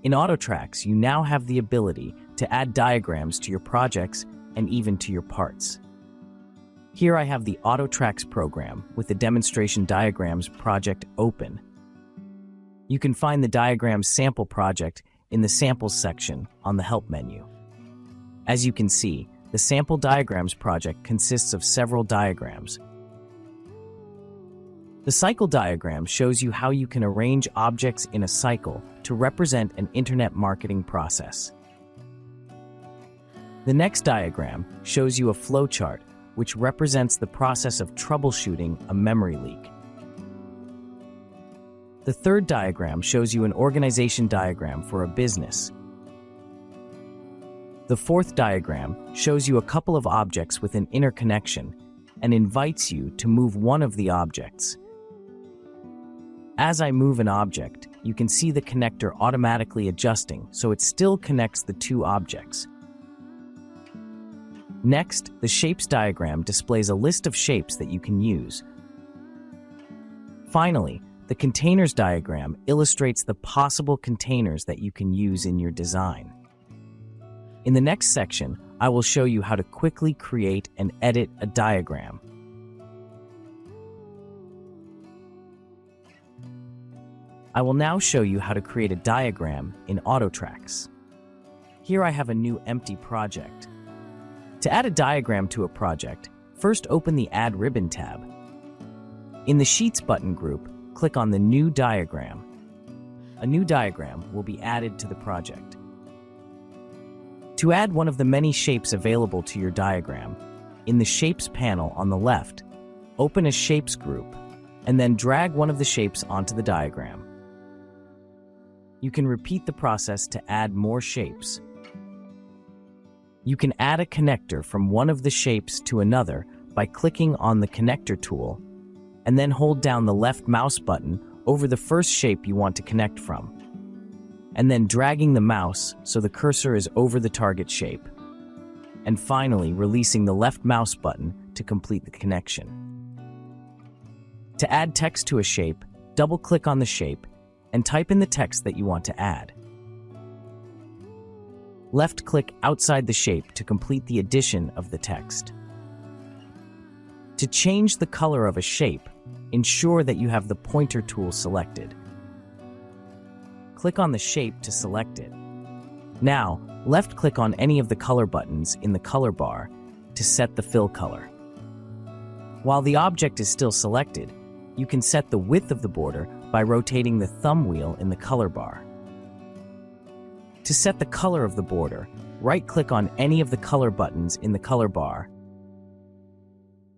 In AutoTRAX, you now have the ability to add diagrams to your projects and even to your parts. Here I have the AutoTRAX program with the demonstration diagrams project open. You can find the diagrams sample project in the Samples section on the Help menu. As you can see, the sample diagrams project consists of several diagrams. The cycle diagram shows you how you can arrange objects in a cycle to represent an internet marketing process. The next diagram shows you a flowchart which represents the process of troubleshooting a memory leak. The third diagram shows you an organization diagram for a business. The fourth diagram shows you a couple of objects with an interconnection and invites you to move one of the objects. As I move an object, you can see the connector automatically adjusting so it still connects the two objects. Next, the shapes diagram displays a list of shapes that you can use. Finally, the containers diagram illustrates the possible containers that you can use in your design. In the next section, I will show you how to quickly create and edit a diagram. I will now show you how to create a diagram in AutoTRAX. Here I have a new empty project. To add a diagram to a project, first open the Add Ribbon tab. In the Sheets button group, click on the New Diagram. A new diagram will be added to the project. To add one of the many shapes available to your diagram, in the Shapes panel on the left, open a Shapes group, and then drag one of the shapes onto the diagram. You can repeat the process to add more shapes. You can add a connector from one of the shapes to another by clicking on the Connector tool, and then hold down the left mouse button over the first shape you want to connect from, and then dragging the mouse so the cursor is over the target shape, and finally releasing the left mouse button to complete the connection. To add text to a shape, double-click on the shape and type in the text that you want to add. Left-click outside the shape to complete the addition of the text. To change the color of a shape, ensure that you have the pointer tool selected. Click on the shape to select it. Now, left-click on any of the color buttons in the color bar to set the fill color. While the object is still selected, you can set the width of the border by rotating the thumb wheel in the color bar. To set the color of the border, right-click on any of the color buttons in the color bar.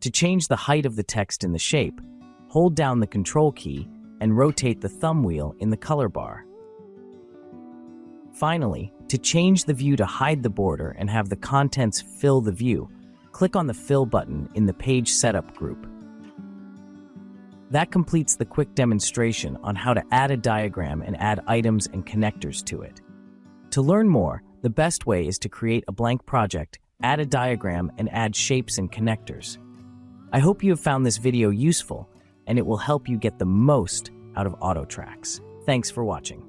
To change the height of the text in the shape, hold down the Control key and rotate the thumb wheel in the color bar. Finally, to change the view to hide the border and have the contents fill the view, click on the Fill button in the Page Setup group. That completes the quick demonstration on how to add a diagram and add items and connectors to it. To learn more, the best way is to create a blank project, add a diagram, and add shapes and connectors. I hope you have found this video useful, and it will help you get the most out of AutoTRAX. Thanks for watching.